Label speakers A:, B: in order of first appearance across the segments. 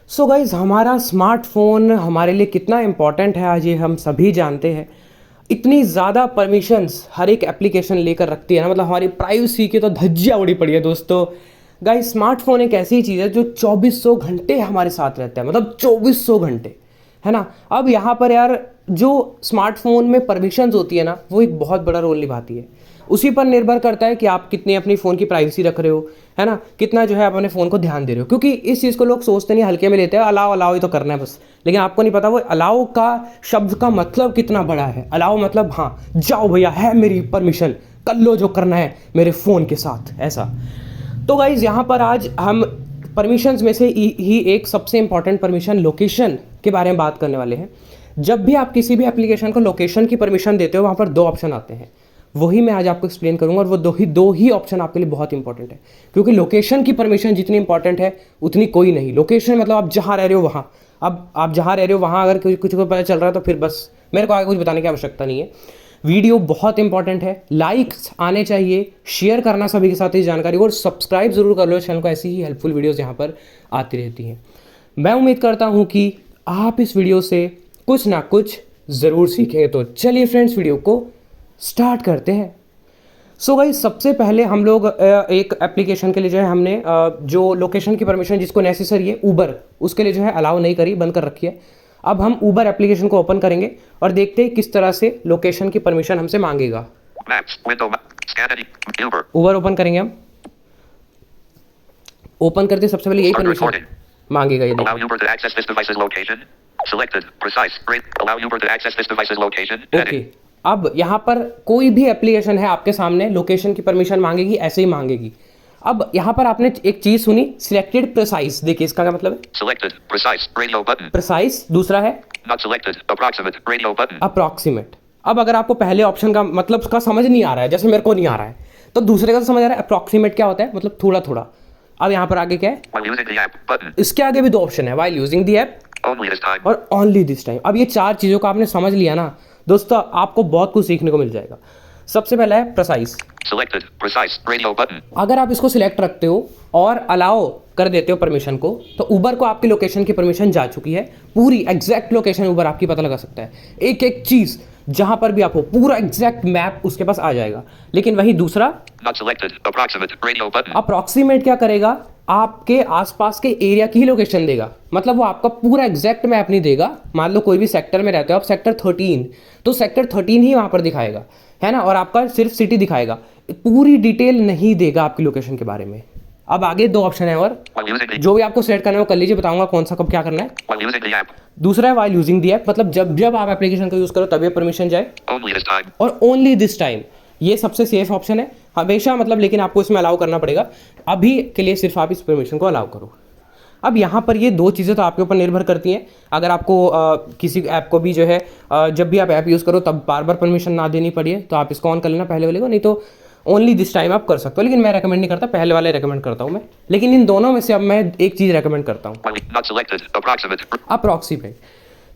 A: So guys हमारा smartphone हमारे लिए कितना इम्पॉर्टेंट है आज ये हम सभी जानते हैं। इतनी ज़्यादा परमिशंस हर एक एप्लीकेशन लेकर रखती है ना, मतलब हमारी प्राइवेसी की तो धज्जियाँ उड़ी पड़ी है दोस्तों। गाइज स्मार्टफोन एक ऐसी चीज़ है जो 2400 घंटे हमारे साथ रहता है, मतलब 2400 घंटे, है ना। अब यहाँ पर यार जो स्मार्टफोन में परमिशंस होती है ना, वो एक बहुत बड़ा रोल निभाती है। उसी पर निर्भर करता है कि आप कितनी अपनी फ़ोन की प्राइवेसी रख रहे हो, है ना, कितना जो है आप अपने फ़ोन को ध्यान दे रहे हो। क्योंकि इस चीज़ को लोग सोचते नहीं, हल्के में लेते हैं, अलाउ अलाउ ही तो करना है बस। लेकिन आपको नहीं पता वो अलाउ का शब्द का मतलब कितना बड़ा है। अलाउ मतलब हाँ जाओ भैया, है मेरी परमिशन, कर लो जो करना है मेरे फ़ोन के साथ, ऐसा। तो गाइज़ यहाँ पर आज हम परमिशंस में से ही एक सबसे इंपॉर्टेंट परमिशन लोकेशन के बारे में बात करने वाले हैं। जब भी आप किसी भी एप्लीकेशन को लोकेशन की परमिशन देते हो, वहाँ पर दो ऑप्शन आते हैं, वही मैं आज आपको एक्सप्लेन करूंगा। और वो दो ही ऑप्शन आपके लिए बहुत इंपॉर्टेंट है, क्योंकि लोकेशन की परमिशन जितनी इंपॉर्टेंट है उतनी कोई नहीं। लोकेशन मतलब आप जहाँ रह रहे हो वहाँ, अब आप जहाँ रह रहे हो वहाँ अगर कुछ को पता चल रहा है तो फिर बस मेरे को आगे कुछ बताने की आवश्यकता नहीं है। वीडियो बहुत इंपॉर्टेंट है, लाइक्स आने चाहिए, शेयर करना सभी के साथ इस जानकारी को, और सब्सक्राइब जरूर कर लो चैनल को, ऐसी ही हेल्पफुल वीडियोज़ यहाँ पर आती रहती हैं। मैं उम्मीद करता हूँ कि आप इस वीडियो से कुछ ना कुछ ज़रूर सीखेंगे। तो चलिए फ्रेंड्स, वीडियो को स्टार्ट करते हैं। सो गाइस सबसे पहले हम लोग एक एप्लीकेशन के लिए जो है हमने जो लोकेशन की परमिशन जिसको नेसेसरी है, ऊबर, उसके लिए जो है अलाउ नहीं करी, बंद कर रखी है। अब हम ऊबर एप्लीकेशन को ओपन करेंगे और देखते हैं किस तरह से लोकेशन की परमिशन हमसे मांगेगा। ऊबर ओपन करेंगे हम। ओपन करते सबसे पहले यही परमिशन मांगेगा। ये ओके, अब यहाँ पर कोई भी एप्लीकेशन है आपके सामने लोकेशन की परमिशन मांगेगी, ऐसे ही मांगेगी। अब यहाँ पर आपने एक चीज सुनी, सिलेक्टेड प्रिसाइज। देखिए इसका क्या मतलब है, selected precise radio button, precise. दूसरा है not selected approximate radio button, approximate. अब अगर आपको पहले ऑप्शन का मतलब उसका समझ नहीं आ रहा है, जैसे मेरे को नहीं आ रहा है, तो दूसरे का तो समझ आ रहा है। अप्रॉक्सीमेट क्या होता है, मतलब थोड़ा थोड़ा। अब यहाँ पर आगे क्या है, इसके आगे भी दो ऑप्शन है, व्हाइल यूजिंग द ऐप और ओनली दिस टाइम। अब ये चार चीजों को आपने समझ लिया ना दोस्तों, आपको बहुत कुछ सीखने को मिल जाएगा। सबसे पहला है precise. Selected precise radio button. अगर आप इसको सिलेक्ट रखते हो और अलाउ कर देते हो परमिशन को, तो उबर को आपकी लोकेशन की परमिशन जा चुकी है। पूरी एग्जैक्ट लोकेशन उबर आपकी पता लगा सकता है, एक एक चीज जहां पर भी आप हो, पूरा एग्जैक्ट मैप उसके पास आ जाएगा। लेकिन वही दूसरा अप्रॉक्सीमेट क्या करेगा, आपके आसपास के एरिया की ही लोकेशन देगा। मतलब वो आपका पूरा एग्जैक्ट मैप नहीं देगा। मान लो कोई भी सेक्टर में रहते हो आप, सेक्टर 13, तो सेक्टर 13 ही वहां पर दिखाएगा, है ना, और आपका सिर्फ सिटी दिखाएगा, पूरी डिटेल नहीं देगा आपकी लोकेशन के बारे में। अब आगे दो ऑप्शन है, और जो भी आपको सेलेक्ट करना है वो कर लीजिए, बताऊंगा कौन सा कब क्या करना है। दूसरा है व्हाइल यूजिंग द ऐप, मतलब जब जब आप एप्लीकेशन का यूज करो तभी परमिशन जाए, और ओनली दिस टाइम। ये सबसे सेफ ऑप्शन है हमेशा, मतलब, लेकिन आपको इसमें अलाउ करना पड़ेगा। अभी के लिए सिर्फ आप इस परमिशन को अलाउ करो। अब यहाँ पर ये दो चीज़ें तो आपके ऊपर निर्भर करती हैं। अगर आपको किसी ऐप को भी जो है जब भी आप ऐप यूज़ करो तब बार बार परमिशन ना देनी पड़े, तो आप इसको ऑन कर लेना पहले वाले को, नहीं तो ओनली दिस टाइम आप कर सकते हो। लेकिन मैं रेकमेंड नहीं करता, पहले वाले रेकमेंड करता हूँ मैं। लेकिन इन दोनों में से अब मैं एक चीज़ रेकमेंड करता हूँ, अप्रॉक्सीमेट।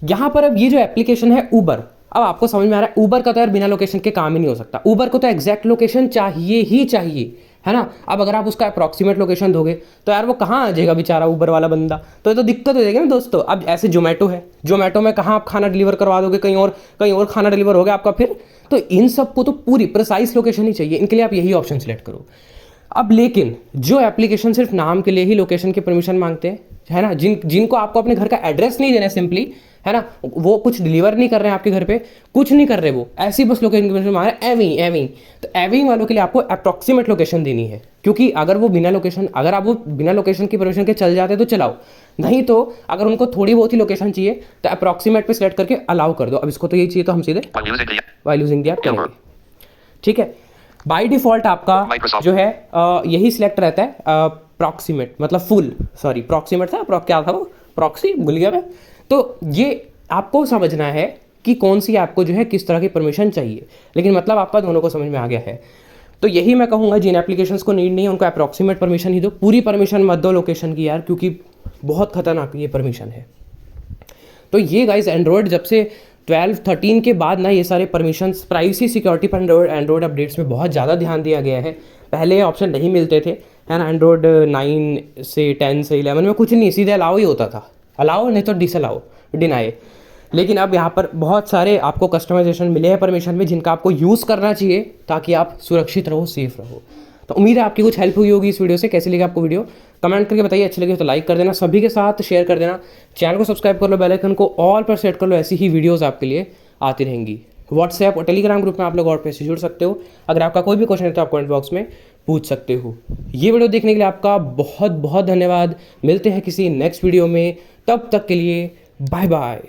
A: यहाँ पर अब ये जो एप्लीकेशन है ऊबर, अब आपको समझ में आ रहा है, ऊबर का तो यार बिना लोकेशन के काम ही नहीं हो सकता। ऊबर को तो एग्जैक्ट लोकेशन चाहिए ही चाहिए, है ना। अब अगर आप उसका अप्रॉक्सीमेट लोकेशन दोगे तो यार वो कहाँ आ जाएगा बेचारा ऊबर वाला बंदा, तो ये तो दिक्कत हो जाएगी ना दोस्तों। अब ऐसे जोमेटो है, जोमेटो में कहाँ आप खाना डिलीवर करवा दोगे, कहीं और खाना डिलीवर हो गया आपका फिर। तो इन सबको तो पूरी प्रिसाइज लोकेशन ही चाहिए, इनके लिए आप यही ऑप्शन सेलेक्ट करो। अब लेकिन जो एप्लीकेशन सिर्फ नाम के लिए ही लोकेशन की परमिशन मांगते हैं, है ना, जिनको आपको अपने घर का एड्रेस नहीं देना है सिंपली, है ना, वो कुछ डिलीवर नहीं कर रहे हैं आपके घर पे, कुछ नहीं कर रहे, वो ऐसी बस लोकेशन की परमिशन मांग रहे हैं, एविंग। तो एविंग वालों के लिए आपको अप्रॉक्सीमेट लोकेशन देनी है, क्योंकि अगर आप वो बिना लोकेशन की परमिशन के चल जाते तो चलाओ, नहीं तो अगर उनको थोड़ी बहुत ही लोकेशन चाहिए तो अप्रॉक्सीमेट पे सेलेक्ट करके अलाउ कर दो। अब इसको तो यही चाहिए, तो हम सीधे व्हाइल यूजिंग द ऐप करेंगे, ठीक है। बाय डिफॉल्ट आपका जो है यही सिलेक्ट रहता है प्रॉक्सीमेट, मतलब फुल, सॉरी प्रॉक्सीमेट था, क्या था वो, प्रॉक्सी भूल गया मैं। तो ये आपको समझना है कि कौन सी ऐप को जो है किस तरह की परमिशन चाहिए, लेकिन मतलब आपका दोनों को समझ में आ गया है। तो यही मैं कहूँगा, जिन एप्लीकेशंस को नीड नहीं है उनको अप्रॉक्सीमेट परमिशन ही दो, पूरी परमिशन मत दो लोकेशन की यार, क्योंकि बहुत खतरनाक ये परमिशन है। तो ये गाइस एंड्रॉयड जब से 12-13 के बाद ना ये सारे परमिशंस, प्राइवेसी सिक्योरिटी पर एंड्रॉयड अपडेट्स में बहुत ज़्यादा ध्यान दिया गया है। पहले ये ऑप्शन नहीं मिलते थे, है ना। एंड्रॉयड 9 से 10 से 11 में कुछ नहीं, सीधे अलाउ ही होता था, अलाउ नहीं तो डिसअलाउ, डिनाई। लेकिन अब यहाँ पर बहुत सारे आपको कस्टमाइजेशन मिले हैं परमिशन में, जिनका आपको यूज़ करना चाहिए ताकि आप सुरक्षित रहो, सेफ रहो। तो उम्मीद है आपकी कुछ हेल्प हुई होगी इस वीडियो से। कैसी लगी आपको वीडियो कमेंट करके बताइए, अच्छी लगी तो लाइक कर देना, सभी के साथ शेयर कर देना, चैनल को सब्सक्राइब कर लो, बेल आइकन को ऑल पर सेट कर लो, ऐसी ही वीडियोस आपके लिए आती रहेंगी। व्हाट्सएप और टेलीग्राम ग्रुप में आप लोग और पैसे जुड़ सकते हो। अगर आपका कोई भी क्वेश्चन है तो आप कमेंट बॉक्स में पूछ सकते हो। ये वीडियो देखने के लिए आपका बहुत बहुत धन्यवाद। मिलते हैं किसी नेक्स्ट वीडियो में, तब तक के लिए बाय बाय।